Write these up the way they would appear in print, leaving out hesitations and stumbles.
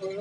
सभी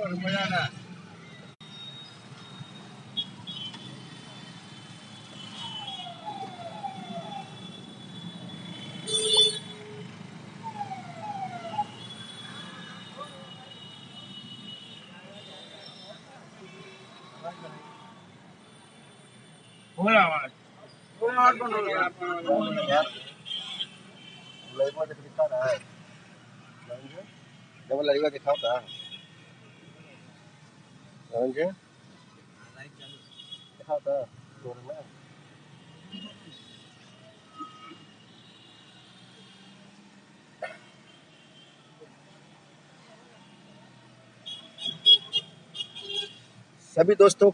दोस्तों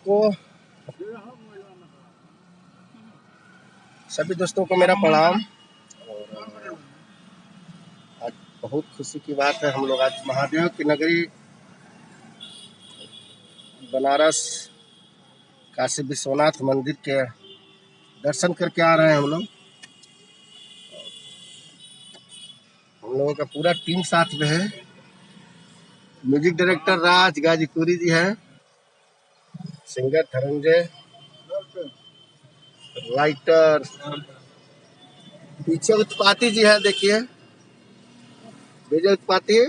को मेरा प्रणाम। और आज बहुत खुशी की बात है, हम लोग आज महादेव की नगरी बनारस काशी विश्वनाथ मंदिर के दर्शन करके आ रहे हैं। हम लोगों का पूरा टीम साथ में है। म्यूजिक डायरेक्टर राज गाजीपुरी जी है, सिंगर धनंजय, राइटर पीछे उत्पाती जी है, देखिए विजय उत्पाती।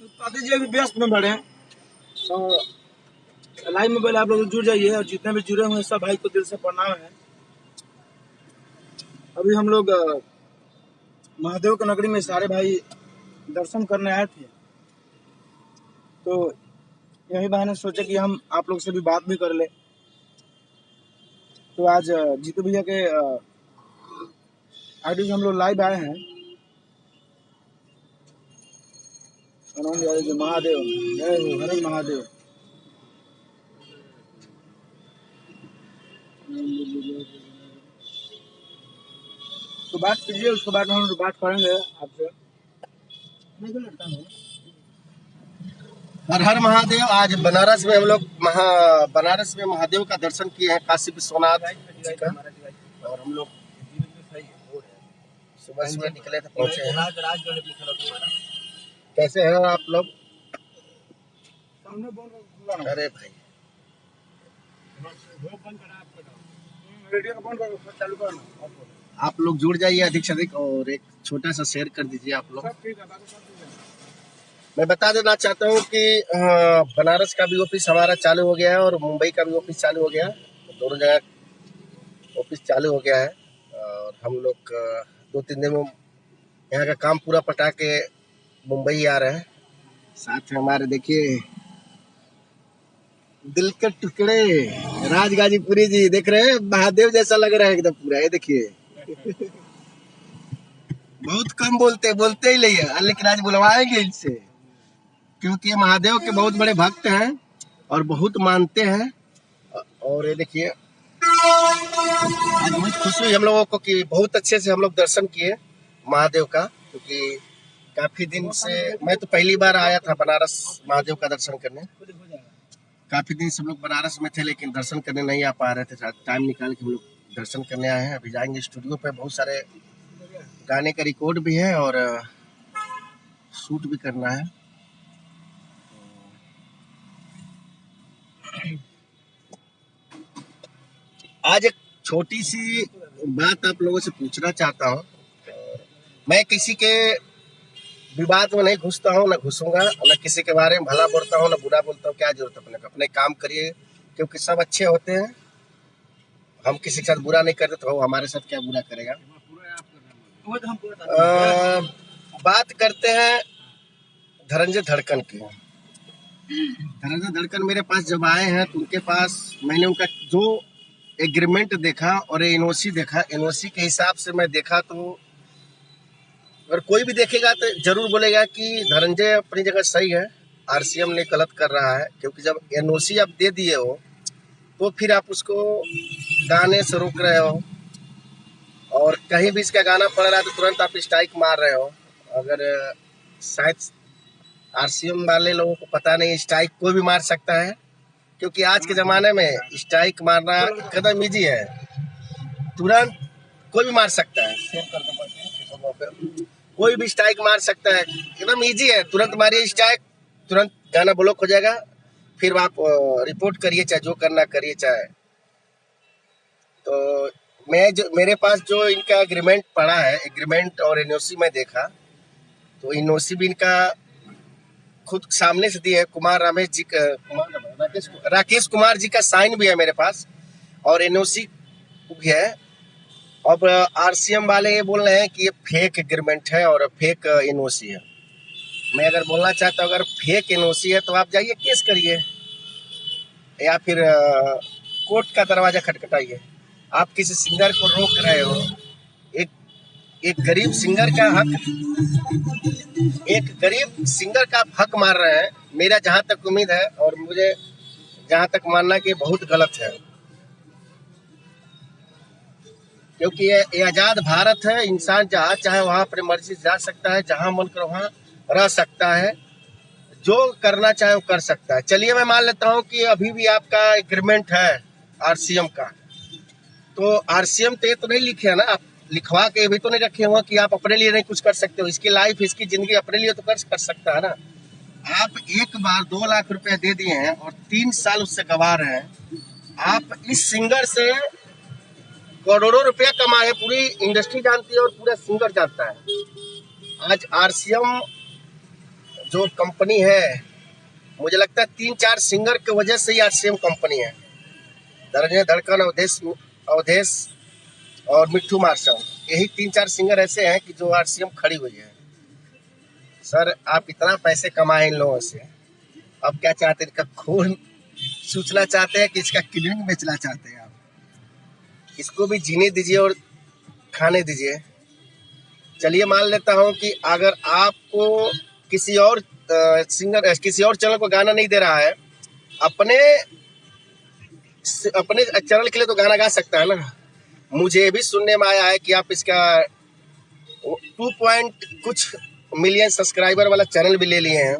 उत्पाती जी अभी व्यस्त में बड़े हैं, तो लाइव में पहले आप लोग जुड़ जाइए, और जितने भी जुड़े हुए हैं सब भाई को दिल से प्रणाम है। अभी हम लोग महादेव की नगरी में सारे भाई दर्शन करने आए थे, तो यही बहाने सोचे कि हम आप लोग से भी बात भी कर ले। तो आज जीतू भैया के आईडी से हम लोग लाइव आए हैं। महादेव जय हो, हरे महादेव। तो बात कीजिए, उसके बाद हम बात करेंगे आपसे। हर हर महादेव। आज बनारस में हम लोग बनारस में महादेव का दर्शन किए हैं, काशी विश्वनाथ जी का। और हम लोग सुबह निकले थे, पहुंचे हैं। कैसे हैं आप लोग? अरे भाई आप लोग जुड़ जाइए अधिक से अधिक, और एक छोटा सा शेयर कर दीजिए आप लोग। मैं बता देना चाहता हूँ कि बनारस का भी ऑफिस हमारा चालू हो गया है, और मुंबई का भी ऑफिस चालू हो गया है। तो दोनों जगह ऑफिस चालू हो गया है, और हम लोग 2-3 दिन में यहाँ का काम पूरा पटा के मुंबई आ रहे हैं। साथ में हमारे देखिए दिल के टुकड़े राज गाजीपुरी जी, देख रहे हैं महादेव जैसा लग रहा है एकदम पूरा। ये देखिए बहुत कम बोलते ही नहीं है, लेकिन आज बुलवाएंगे इनसे, क्योंकि महादेव के बहुत बड़े भक्त हैं और बहुत मानते हैं। और ये देखिए आज बहुत खुशी हुई हम लोगों को कि बहुत अच्छे से हम लोग दर्शन किए महादेव का, क्योंकि काफी दिन से मैं तो पहली बार आया था बनारस महादेव का दर्शन करने। काफी दिन से हम लोग बनारस में थे, लेकिन दर्शन करने नहीं आ पा रहे थे। टाइम निकाल के हम लोग दर्शन करने आए हैं। अभी जाएंगे स्टूडियो पे, बहुत सारे गाने का रिकॉर्ड भी है और शूट भी करना है। आज एक छोटी सी बात आप लोगों से पूछना चाहता हूँ। मैं किसी के विवाद में नहीं घुसता हूँ, ना घुसूंगा, न किसी के बारे में भला बोलता हूँ, न बुरा बोलता हूँ। क्या जरूरत है? अपने काम करिए, क्योंकि सब अच्छे होते हैं। हम किसी के साथ बुरा नहीं करते, तो हमारे साथ क्या बुरा करेगा। बात करते हैं धनंजय धड़कन की। धनंजय धड़कन मेरे पास जब आए हैं, तो उनके पास मैंने उनका जो एग्रीमेंट देखा और एनओसी देखा, एनओसी के हिसाब से मैं देखा, तो अगर कोई भी देखेगा तो जरूर बोलेगा कि धनंजय अपनी जगह सही है, आरसीएम ने गलत कर रहा है। क्योंकि जब एनओसी आप दे दिए हो, तो फिर आप उसको गाने से रोक रहे हो, और कहीं भी इसका गाना पड़ रहा है तो तुरंत आप स्ट्राइक मार रहे हो। अगर शायद आरसीएम वाले लोगों को पता नहीं, स्ट्राइक कोई भी मार सकता है, क्योंकि आज के ज़माने में स्ट्राइक मारना एकदम ईजी है, तुरंत कोई भी मार सकता है। कोई भी स्ट्राइक मार सकता है, एकदम इजी है, तुरंत मारिए स्ट्राइक, तुरंत गाना ब्लॉक हो जाएगा, फिर आप रिपोर्ट करिए, चाहे जो करना करिए। चाहे तो मेरे पास जो इनका एग्रीमेंट पड़ा है, एग्रीमेंट और एनओसी में देखा तो एनओसी भी इनका खुद सामने से दिए है, राकेश कुमार जी का साइन भी है मेरे पास और एनओसी भी है। अब आरसीएम वाले ये बोल रहे हैं कि ये फेक एग्रीमेंट है और फेक एनओसी है। मैं अगर बोलना चाहता हूँ, अगर फेक एनओसी है तो आप जाइए केस करिए या फिर कोर्ट का दरवाजा खटखटाइए। आप किसी सिंगर को रोक रहे हो, एक एक गरीब सिंगर का हक, एक गरीब सिंगर का हक मार रहे हैं। मेरा जहां तक उम्मीद है और मुझे जहां तक मानना कि बहुत गलत है, क्योंकि ये आजाद भारत है। इंसान जहाँ चाहे वहाँ अपनी मर्जी से जा सकता है, जहाँ मन कर वहाँ रह सकता है, जो करना चाहे वो कर सकता है। चलिए मैं मान लेता हूँ कि अभी भी आपका एग्रीमेंट है आरसीएम का, तो आरसीएम तो ये तो नहीं लिखे है ना, आप लिखवा के भी तो नहीं रखे हुए कि आप अपने लिए नहीं कुछ कर सकते हो। इसकी लाइफ, इसकी जिंदगी अपने लिए तो कर सकता है ना। आप एक बार 2 लाख रुपए दे दिए हैं और 3 साल उससे गवा रहे हैं। आप इस सिंगर से करोड़ों रुपया कमाए, पूरी इंडस्ट्री जानती है और पूरा सिंगर जानता है। आज आरसीएम जो कंपनी है, मुझे लगता है 3-4 सिंगर की वजह से ही आरसीएम कंपनी है। धरंजय धड़कन, अवधेश और मिट्ठू मार्शल, यही 3-4 सिंगर ऐसे हैं कि जो आरसीएम खड़ी हुई है। सर आप इतना पैसे कमाए इन लोगों से, अब क्या चाहते हैं? इनका खून सूचना चाहते हैं कि इसका किडनी बेचना चाहते हैं? आप इसको भी जीने दीजिए और खाने दीजिए। चलिए मान लेता हूँ कि अगर आपको किसी और सिंगर, किसी और चैनल को गाना नहीं दे रहा है, अपने अपने चैनल के लिए तो गाना गा सकता है ना। मुझे भी सुनने में आया है कि आप इसका 2 पॉइंट कुछ मिलियन सब्सक्राइबर वाला चैनल भी ले लिए हैं,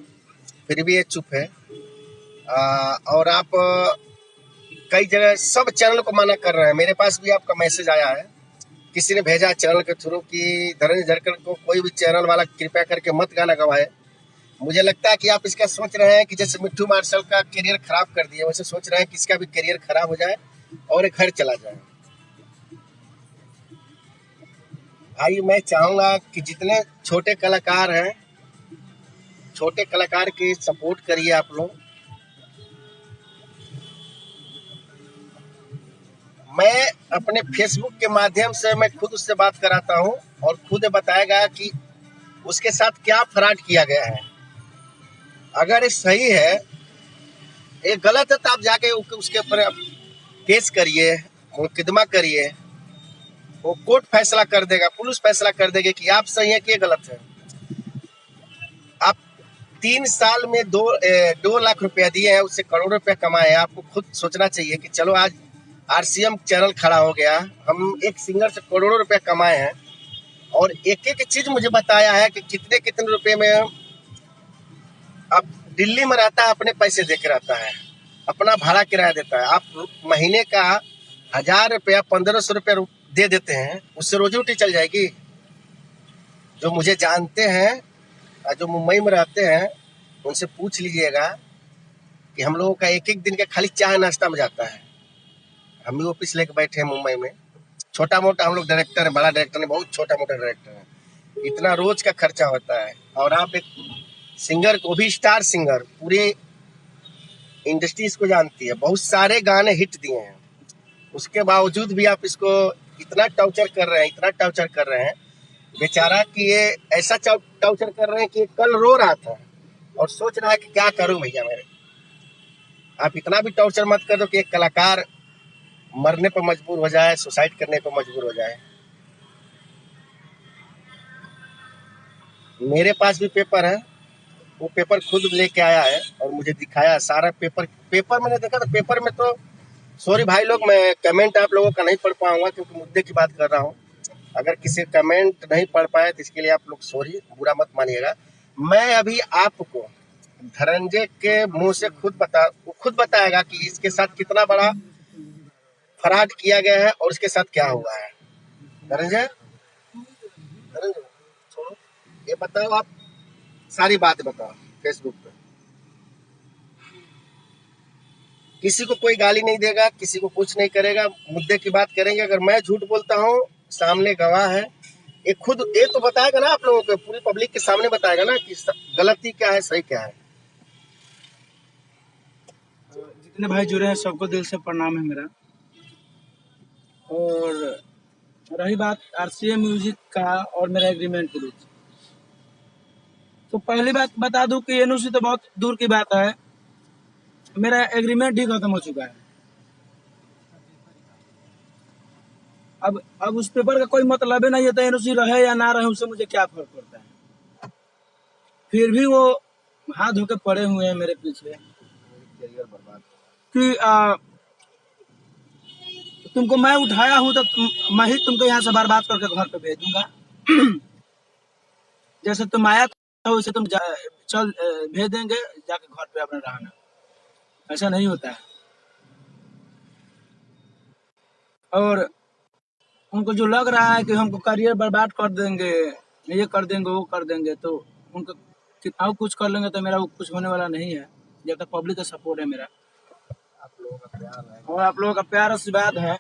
फिर भी ये चुप है। और आप कई जगह सब चैनल को मना कर रहे हैं। मेरे पास भी आपका मैसेज आया है, किसी ने भेजा चैनल के थ्रू कि धरंजय धड़कन को कोई भी चैनल वाला कृपया करके मत गाना गवाए। मुझे लगता है कि आप इसका सोच रहे हैं कि जैसे मिट्ठू मार्शल का करियर खराब कर दिया, वैसे सोच रहे हैं कि इसका भी करियर खराब हो जाए और एक घर चला जाए। भाई मैं चाहूंगा कि जितने छोटे कलाकार हैं, छोटे कलाकार की सपोर्ट करिए आप लोग। मैं अपने फेसबुक के माध्यम से मैं खुद उससे बात कराता हूँ और खुद बताएगा कि उसके साथ क्या फ्रॉड किया गया है। अगर ये सही है, ये गलत है, तो आप जाके उसके ऊपर केस करिए, मुकदमा करिए, वो कोर्ट फैसला कर देगा, पुलिस फैसला कर देगी कि आप सही है कि ये गलत है। आप 3 साल में 2 लाख रुपया दिए हैं, उससे करोड़ रुपया कमाए हैं। आपको खुद सोचना चाहिए कि चलो आज आरसीएम चैनल खड़ा हो गया, हम एक सिंगर से करोड़ों रुपया कमाए हैं और एक एक चीज मुझे बताया है कि कितने कितने रुपए में। अब दिल्ली में रहता है, अपने पैसे दे के रहता है, अपना भाड़ा किराया देता है। आप महीने का 1000 रुपया 1500 रुपया दे देते हैं, उससे रोजी रोटी चल जाएगी? जो मुझे जानते हैं, जो मुंबई में रहते हैं, उनसे पूछ लीजिएगा कि हम लोगों का एक एक दिन का खाली चाय नाश्ता में जाता है। हम भी ऑफिस लेके बैठे हैं मुंबई में, छोटा मोटा हम लोग डायरेक्टर है, बड़ा डायरेक्टर नहीं, बहुत छोटा मोटा डायरेक्टर है, इतना रोज का खर्चा होता है। और आप एक सिंगर को भी, स्टार सिंगर, पूरी इंडस्ट्री इसको जानती है, बहुत सारे गाने हिट दिए हैं, उसके बावजूद भी आप इसको इतना टॉर्चर कर रहे हैं, इतना टॉर्चर कर रहे हैं बेचारा कि ये ऐसा टॉर्चर कर रहे हैं कि कल रो रहा था और सोच रहा है कि क्या करूं भैया मेरे। आप इतना भी टॉर्चर मत कर दो कि एक कलाकार मरने पर मजबूर हो जाए, सुसाइड करने पर मजबूर हो जाए। मेरे पास भी पेपर है, वो पेपर खुद लेके आया है और मुझे दिखाया सारा पेपर मैंने देखा। तो पेपर में तो, सॉरी भाई लोग, मैं कमेंट आप लोगों का नहीं पढ़ पाऊंगा क्योंकि मुद्दे की बात कर रहा हूँ। अगर किसी कमेंट नहीं पढ़ पाए तो इसके लिए आप लोग सॉरी, बुरा मत मानिएगा। मैं अभी आपको धनंजय के मुंह से खुद बताएगा कि इसके साथ कितना बड़ा फ्रॉड किया गया है और इसके साथ क्या हुआ है। धनंजय, धनंजय छोड़ो। ये बताओ आप, सारी बात बताओ फेसबुक पे। किसी को कोई गाली नहीं देगा, किसी को कुछ नहीं करेगा, मुद्दे की बात करेंगे। अगर मैं झूठ बोलता हूँ, सामने गवाह है, ये खुद ये तो बताएगा ना आप लोगों को, पूरी पब्लिक के सामने बताएगा ना कि गलती क्या है, सही क्या है। जितने भाई जुड़े हैं सबको दिल से प्रणाम है मेरा। और रही बात आरसीएम म्यूजिक का और मेरा एग्रीमेंट के बीच, तो पहली बात बता दूं कि एनओसी तो बहुत दूर की बात है, मेरा एग्रीमेंट ही खत्म हो चुका है। अब उस पेपर का कोई मतलब ही नहीं है, तो एनओसी रहे या ना रहे उससे मुझे क्या फर्क पड़ता है। फिर भी वो हाथ धो के पड़े हुए हैं मेरे पीछे कि तुमको मैं उठाया हूं तो मैं ही तुमको यहाँ से बर्बाद करके घर पे भेज दूंगा। जैसे तुम आया था वैसे तुम चल भेज देंगे, जाके घर पे अपने रहना। ऐसा नहीं होता है। और उनको जो लग रहा है कि हमको करियर बर्बाद कर देंगे, ये कर देंगे, वो कर देंगे, तो उनको कितना कुछ कर लेंगे तो मेरा वो कुछ होने वाला नहीं है, जब तक पब्लिक का सपोर्ट है मेरा और आप लोगों का प्यार आशीर्वाद है।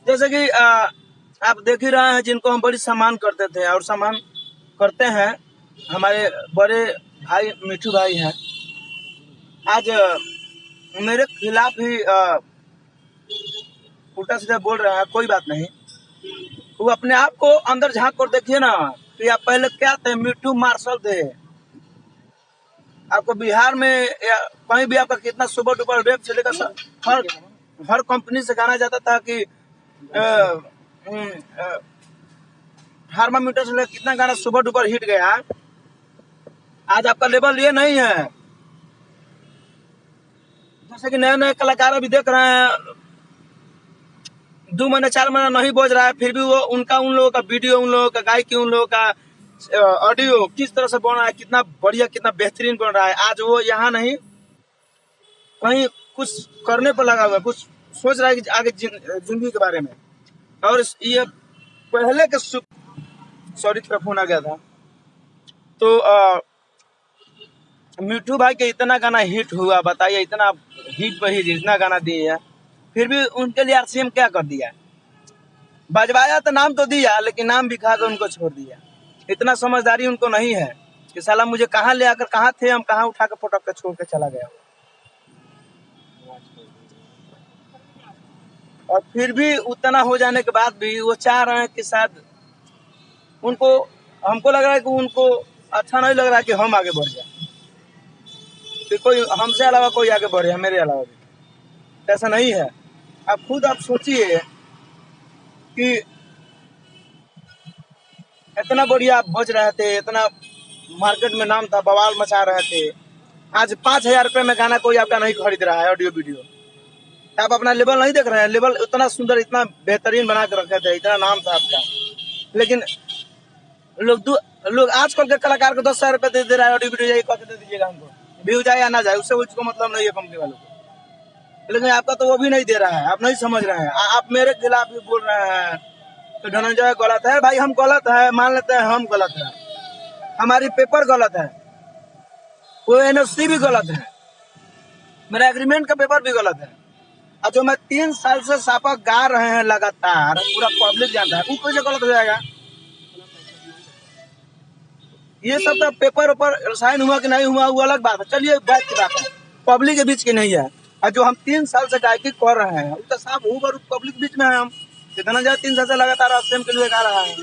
जैसे कि आप देख ही रहे हैं, जिनको हम बड़ी सम्मान करते थे और सम्मान करते हैं, हमारे बड़े भाई मिठू भाई हैं, आज मेरे खिलाफ ही उल्टा सीधा बोल रहे हैं। कोई बात नहीं, वो अपने आप को अंदर झांक कर देखिए ना कि आप पहले क्या थे। मिठू मार्शल थे। आपको बिहार में या कहीं भी आपका कितना सुपर डुपर वेब चलेगा, हर कंपनी से गाना जाता था कि हार्मामीटर से कितना गाना सुपर डुपर हिट गया। आज आपका लेवल ये नहीं है। जैसे कि नए नए कलाकार अभी देख रहे हैं, 2 महीने 4 महीने नहीं बज रहा है, फिर भी वो उन लोगों का वीडियो, उन लोगों का गायकी, उन लोगों का ऑडियो किस तरह से बन रहा है, कितना बढ़िया, कितना बेहतरीन बन रहा है। आज वो यहाँ नहीं, कहीं कुछ करने पर लगा हुआ है, कुछ सोच रहा है कि आगे जिंदगी के बारे में। और ये पहले के सॉरी थोड़ा फोन आ गया था। तो मिठू भाई के इतना गाना हिट हुआ, बताइए, इतना हिट पर ही इतना गाना दिए है, फिर भी उनके लिए आरसीएम क्या कर दिया। बजवाया तो नाम तो दिया, लेकिन नाम भी खा कर उनको छोड़ दिया। इतना समझदारी उनको नहीं है कि साला मुझे कहाँ ले आकर, कहाँ थे हम, कहाँ उठा कर फोटो के छोड़ के चला गया। और फिर भी उतना हो जाने के बाद भी वो चाह रहे हैं कि शायद उनको, हमको लग रहा है कि उनको अच्छा नहीं लग रहा है कि हम आगे बढ़ जाए, कि कोई हमसे अलावा कोई आगे बढ़े, मेरे अलावा भी। ऐसा नहीं है। आप खुद आप सोचिए कि इतना बढ़िया आप बज रहे थे, इतना मार्केट में नाम था, बवाल मचा रहे थे। आज 5,000 रुपए में गाना कोई आपका नहीं खरीद रहा है, ऑडियो वीडियो। आप अपना लेवल नहीं देख रहे हैं। लेवल इतना सुंदर, इतना बेहतरीन बना के रखे थे, इतना नाम था आपका, लेकिन लोग आजकल के कलाकार को 10,000 रुपए दे रहा है, ऑडियो वीडियो, यही कहते दे दीजिएगा हमको, व्यू जाए या ना जाए, उससे उसको मतलब नहीं है कंपनी वालों को। लेकिन आपका तो वो भी नहीं दे रहा है। आप नहीं समझ रहे हैं। आप मेरे खिलाफ भी बोल रहे हैं तो धनंजय गलत है। भाई हम गलत है, मान लेते हैं हम गलत है, हमारी पेपर गलत है, वो एनओसी भी गलत है, मेरा एग्रीमेंट का पेपर भी गलत है। और जो मैं 3 साल से सापा गा रहे हैं लगातार, पूरा पब्लिक जानता है, वो कैसे गलत हो जाएगा। ये सब तो पेपर ऊपर साइन हुआ कि नहीं हुआ वो अलग बात है, चलिए बात की बात है, पब्लिक के बीच की नहीं है। और जो हम 3 साल से गायकी कर रहे हैं, वो तो साफ ऊपर पब्लिक बीच में है। हम कितना ज्यादा 3 साल से लगातार आश्रम के लिए गा रहा है,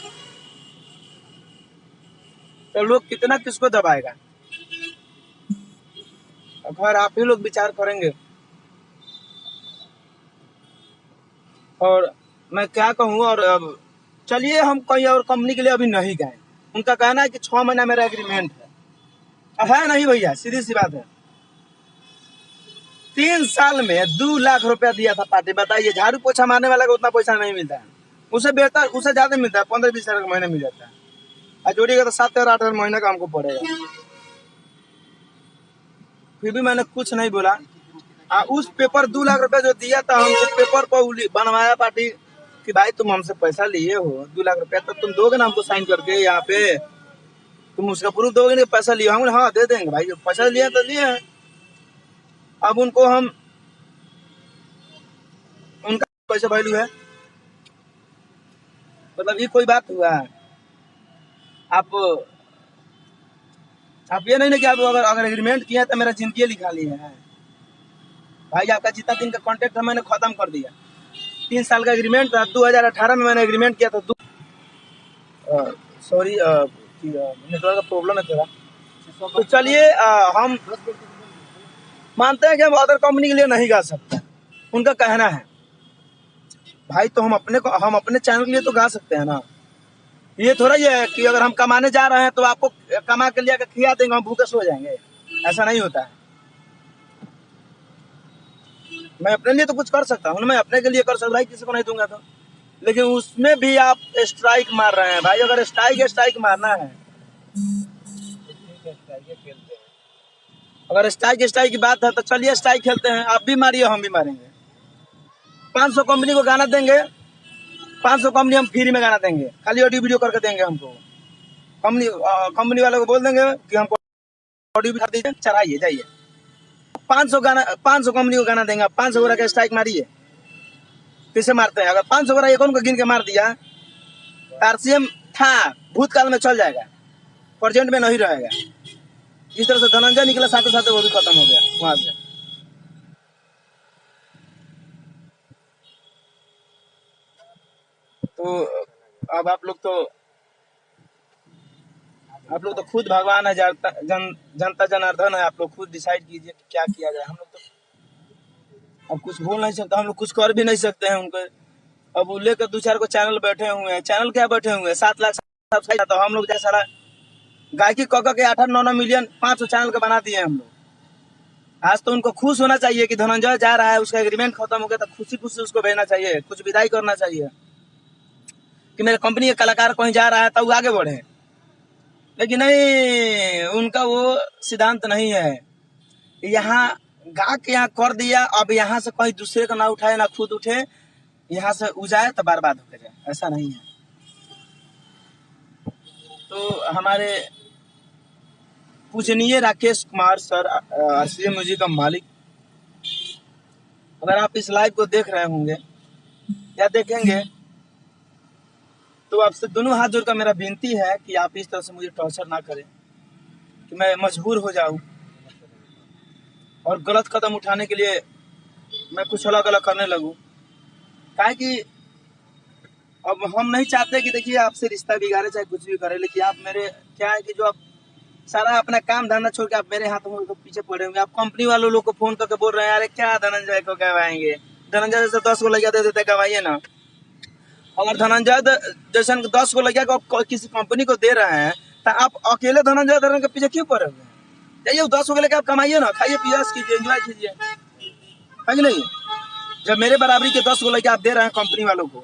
तो लोग कितना किसको दबाएगा। अगर आप ही लोग विचार करेंगे। और मैं क्या कहूँ, और अब चलिए हम कहीं और कंपनी के लिए अभी नहीं गए। उनका कहना है कि 6 महीना मेरा एग्रीमेंट है नहीं भैया, सीधी सी बात है। 3 साल में 2 लाख रुपया दिया था पार्टी। बताइए, झाड़ू पोछा मारने वाला को उतना पैसा नहीं मिलता है, उसे बेहतर, उसे ज्यादा मिलता है, 15-20 हजार का महीने मिल जाता है। और जोड़िएगा तो 7-8 महीने का हमको पड़ेगा। फिर भी मैंने कुछ नहीं बोला। उस पेपर 2 लाख रुपया जो दिया था, हमको पेपर पर बनवाया पार्टी कि भाई तुम हमसे पैसा लिए हो 2 लाख रुपया, तो तुम दोगे ना हमको साइन करके यहाँ पे। तुम उसका प्रूफ दोगे नहीं, पैसा लिया होंगे, हाँ दे देंगे भाई, पैसा लिया तो लिए हैं। अब उनको हम, उनका पैसा वैल्यू है, मतलब ये कोई बात हुआ? आप ये नहीं ना कि आप अगर एग्रीमेंट किया तो मेरा जिंदगी लिखा लिया है भाई। आपका जितना दिन का कॉन्ट्रैक्ट है मैंने खत्म कर दिया। 3 साल का एग्रीमेंट था, 2018 में मैंने एग्रीमेंट किया था। सॉरी, नेटवर्क का प्रॉब्लम है थोड़ा। तो चलिए, हम मानते हैं कि हम अदर कंपनी के लिए नहीं गा सकते, उनका कहना है भाई। तो हम अपने चैनल के लिए तो गा सकते हैं ना। ये थोड़ा ये है कि अगर हम कमाने जा रहे हैं तो आपको कमा के लिया के खिला देंगे, हम भूखे सो जाएंगे, ऐसा नहीं होता है। मैं अपने लिए तो कुछ कर सकता हूँ, मैं अपने के लिए कर सकता हूँ भाई, किसी को नहीं दूंगा तो। लेकिन उसमें भी आप स्ट्राइक मार रहे हैं भाई। अगर स्ट्राइक मारना है, अगर स्ट्राइक की बात है तो चलिए स्ट्राइक खेलते हैं। आप भी मारिए, हम भी मारेंगे। 500 कंपनी को गाना देंगे, 500 कंपनी हम फ्री में गाना देंगे, खाली ऑडियो वीडियो करके देंगे हमको। कंपनी वालों को बोल देंगे कि हमको ऑडियो वीडियो दीजिए, चढ़ाइए जाइए। 500 कंपनी को गाना देंगे। 500 गोरा का स्ट्राइक मारिए, कैसे मारते हैं? अगर 500 गोरा एक को गिन के मार दिया, आरसीएम था भूतकाल में चल जाएगा, प्रेजेंट में नहीं रहेगा। जिस तरह से धनंजय निकला साथ साथ वो भी खत्म हो गया वहां से। तो अब आप लोग तो खुद भगवान है, जनता जनार्दन है। आप लोग खुद डिसाइड कीजिए कि क्या किया जाए। हम लोग तो अब कुछ बोल नहीं सकते, हम लोग कुछ कर भी नहीं सकते हैं उनको। अब वो लेकर 2-4 को चैनल बैठे हुए हैं, चैनल क्या बैठे हुए हैं, 7 लाख सब्सक्राइबर। तो हम लोग जैसा सारा गायकी कह के 8-9 मिलियन 500 चैनल का बना दिए हम लोग। आज तो उनको खुश होना चाहिए कि धनंजय जा रहा है, उसका एग्रीमेंट खत्म हो गया, तो खुशी खुशी उसको भेजना चाहिए, कुछ विदाई करना चाहिए कि मेरे कंपनी के कलाकार कहीं जा रहा है तो वो आगे बढ़े। लेकिन नहीं, उनका वो सिद्धांत नहीं है। यहाँ गा के यहाँ कर दिया, अब यहाँ से कहीं दूसरे का ना उठाए ना खुद उठे, यहाँ से उजाए तो बर्बाद हो जाए, ऐसा नहीं है। तो हमारे पूजनीय Rakesh Kumar sir, RCM music का मालिक, अगर आप इस लाइव को देख रहे होंगे या देखेंगे तो आपसे दोनों हाथ जोड़कर मेरा विनती है कि आप इस तरह से मुझे टॉर्चर ना करें कि मैं मजबूर हो जाऊं और गलत कदम उठाने के लिए मैं कुछ अलग अलग करने लगूं। काहे कि अब हम नहीं चाहते कि देखिए आपसे रिश्ता बिगाड़े चाहे कुछ भी करे, लेकिन आप मेरे क्या है कि जो आप सारा अपना काम धंधा छोड़ के आप मेरे हाथों में पीछे पड़े होंगे। आप कंपनी वालों लोग को फोन करके बोल रहे हैं अरे क्या धनंजय को कहवाएंगे, धनंजय से 10 को लगा दे देते, कहवाइए ना। अगर धनंजय जैसे 10 को लगा किसी कंपनी को दे रहे हैं तो आप अकेले धनंजय धरन के पीछे क्यों पड़े हुए? जाइए 10 को लेकर आप कमाइए ना, खाइए पियास कीजिए, एंजॉय कीजिए, है कि नहीं? जब मेरे बराबरी के 10 को लेकर आप दे रहे हैं कंपनी वालों को,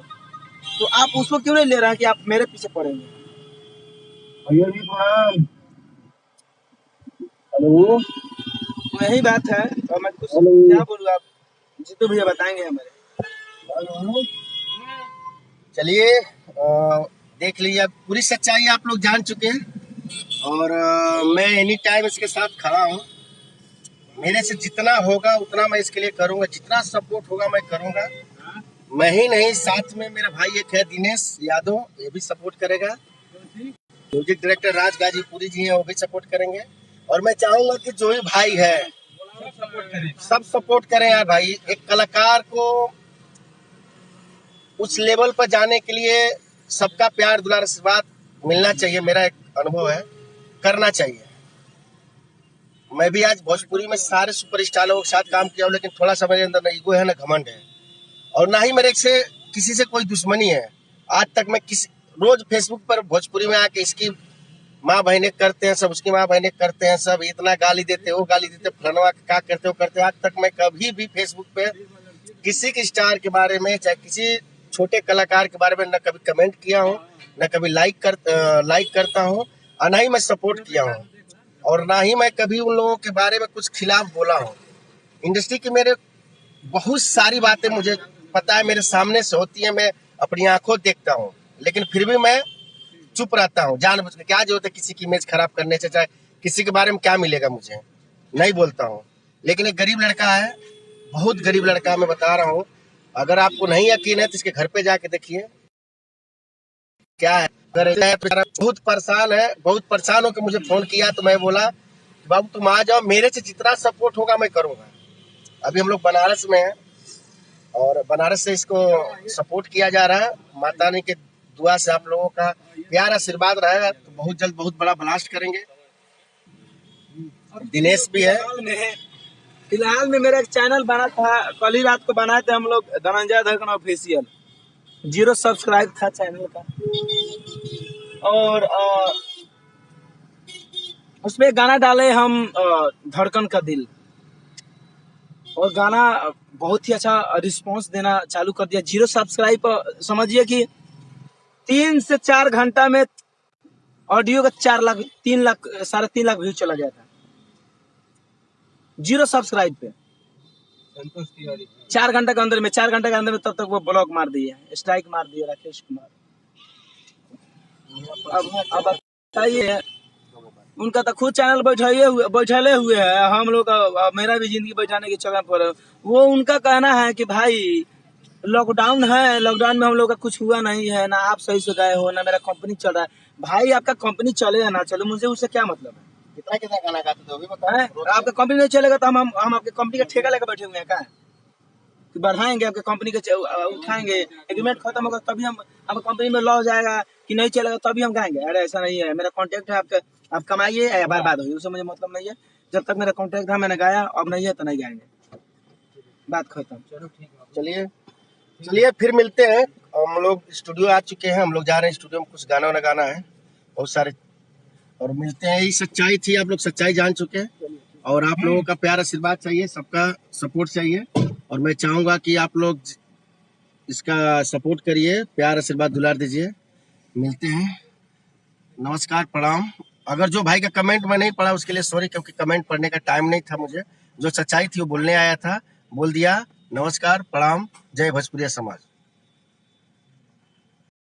तो आप उसको क्यों नहीं ले रहे हैं कि आप मेरे पीछे पड़ेंगे? हेलो, तो यही बात है। और मैं कुछ क्या बोलूँ, आप जीतू भैया बताएंगे हमारे। चलिए, देख लीजिए, पूरी सच्चाई आप लोग जान चुके हैं और मैं एनी टाइम इसके साथ खड़ा हूँ। मेरे से जितना होगा उतना मैं इसके लिए करूँगा, जितना सपोर्ट होगा मैं करूँगा। मैं ही नहीं, साथ में मेरा भाई एक है दिनेश यादव, ये भी सपोर्ट करेगा। म्यूजिक डायरेक्टर राज गाजीपुरी जी हैं, वो भी सपोर्ट करेंगे। और मैं चाहूँगा कि जो भी भाई है सब सपोर्ट करें यार भाई। एक कलाकार को उस लेवल पर जाने के लिए सबका प्यार दुलार आशीर्वाद मिलना चाहिए। मेरा एक अनुभव है, करना चाहिए। मैं भी आज भोजपुरी में सारे सुपरस्टारों के साथ काम किया हूँ, लेकिन थोड़ा सा मेरे अंदर ना ईगो है ना घमंड है, और ना ही मेरे से किसी से कोई दुश्मनी है। आज तक मैं रोज फेसबुक पर भोजपुरी में आके इसकी माँ बहने करते हैं सब, उसकी माँ बहने करते हैं सब, इतना गाली देते वो गाली देते, फलनवा क्या करते हो करते। आज तक मैं कभी भी फेसबुक पे किसी के स्टार के बारे में चाहे किसी छोटे कलाकार के बारे में न कभी कमेंट किया हूँ, न कभी लाइक करता हूँ, और ना ही मैं सपोर्ट किया हूँ, और ना ही मैं कभी उन लोगों के बारे में कुछ खिलाफ बोला हूँ। इंडस्ट्री की मेरे बहुत सारी बातें मुझे पता है, मेरे सामने से होती है, मैं अपनी आंखों देखता हूँ, लेकिन फिर भी मैं चुप रहता हूँ जानबूझ के। क्या जरूरत है किसी की इमेज खराब करने से, चाहे किसी के बारे में क्या मिलेगा मुझे, नहीं बोलता हूँ। लेकिन एक गरीब लड़का है, बहुत गरीब लड़का, मैं बता रहा हूँ। अगर आपको नहीं यकीन है तो इसके घर पे जाके देखिए क्या है। अगर बहुत परेशान है, बहुत परेशान होकर मुझे फोन किया तो मैं बोला बाबू तुम आ जाओ, मेरे से जितना सपोर्ट होगा मैं करूँगा। अभी हम लोग बनारस में हैं और बनारस से इसको सपोर्ट किया जा रहा है। माता रानी के दुआ से आप लोगों का प्यार आशीर्वाद रहेगा तो बहुत जल्द बहुत बड़ा ब्लास्ट करेंगे। दिनेश भी है। फिलहाल में मेरा एक चैनल बना था, कल ही रात को बनाए थे हम लोग, धनंजय धड़कन ऑफिशियल। 0 सब्सक्राइब था चैनल का, और उसमें गाना डाले हम धड़कन का दिल, और गाना बहुत ही अच्छा रिस्पांस देना चालू कर दिया। 0 सब्सक्राइब, समझिए कि 3 से 4 घंटा में ऑडियो का 4 लाख 3 लाख 3.5 लाख व्यू चला गया था 0 सब्सक्राइब पे। 4 घंटे के अंदर में तब तक वो ब्लॉक मार दिए, स्ट्राइक मार दिए राकेश कुमार। अब बताइए, उनका तो खुद चैनल बैठले हुए है, हम लोग मेरा भी जिंदगी बैठाने की जगह पर है। वो उनका कहना है कि भाई लॉकडाउन है, लॉकडाउन में हम लोग का कुछ हुआ नहीं है, ना आप सही से गए हो, ना मेरा कंपनी चल रहा है। भाई आपका कंपनी चले या ना चले, मुझे उससे क्या मतलब है। कितना गाना गाते थे वो भी बताएं। आपका कंपनी नहीं चलेगा तो हम आपके कंपनी का ठेका लेकर बैठे हुए हैं क्या, कि बढ़ाएंगे आपके कंपनी के, उठाएंगे, एग्रीमेंट खत्म होगा तभी हम कंपनी में लॉस जाएगा कि नहीं चलेगा तभी हम गाएंगे। अरे ऐसा नहीं है, मेरा कॉन्टैक्ट है आपका, आप कमाइए या बर्बाद होइए, उससे मुझे मतलब नहीं है। जब तक मेरा कॉन्टैक्ट था मैंने गाया, अब नहीं है तो नहीं गाएंगे, बात खत्म। चलिए फिर मिलते हैं। हम लोग स्टूडियो आ चुके हैं, हम लोग जा रहे हैं स्टूडियो में, कुछ गाना वाना गाना है बहुत सारे, और मिलते हैं। यही सच्चाई थी, आप लोग सच्चाई जान चुके हैं, और आप लोगों का प्यार आशीर्वाद चाहिए, सबका सपोर्ट चाहिए, और मैं चाहूंगा कि आप लोग इसका सपोर्ट करिए, प्यार आशीर्वाद दुलार दीजिए। मिलते हैं, नमस्कार, प्रणाम। अगर जो भाई का कमेंट मैं नहीं पढ़ा उसके लिए सॉरी, क्योंकि कमेंट पढ़ने का टाइम नहीं था मुझे। जो सच्चाई थी वो बोलने आया था, बोल दिया। नमस्कार, प्रणाम, जय भोजपुरिया समाज।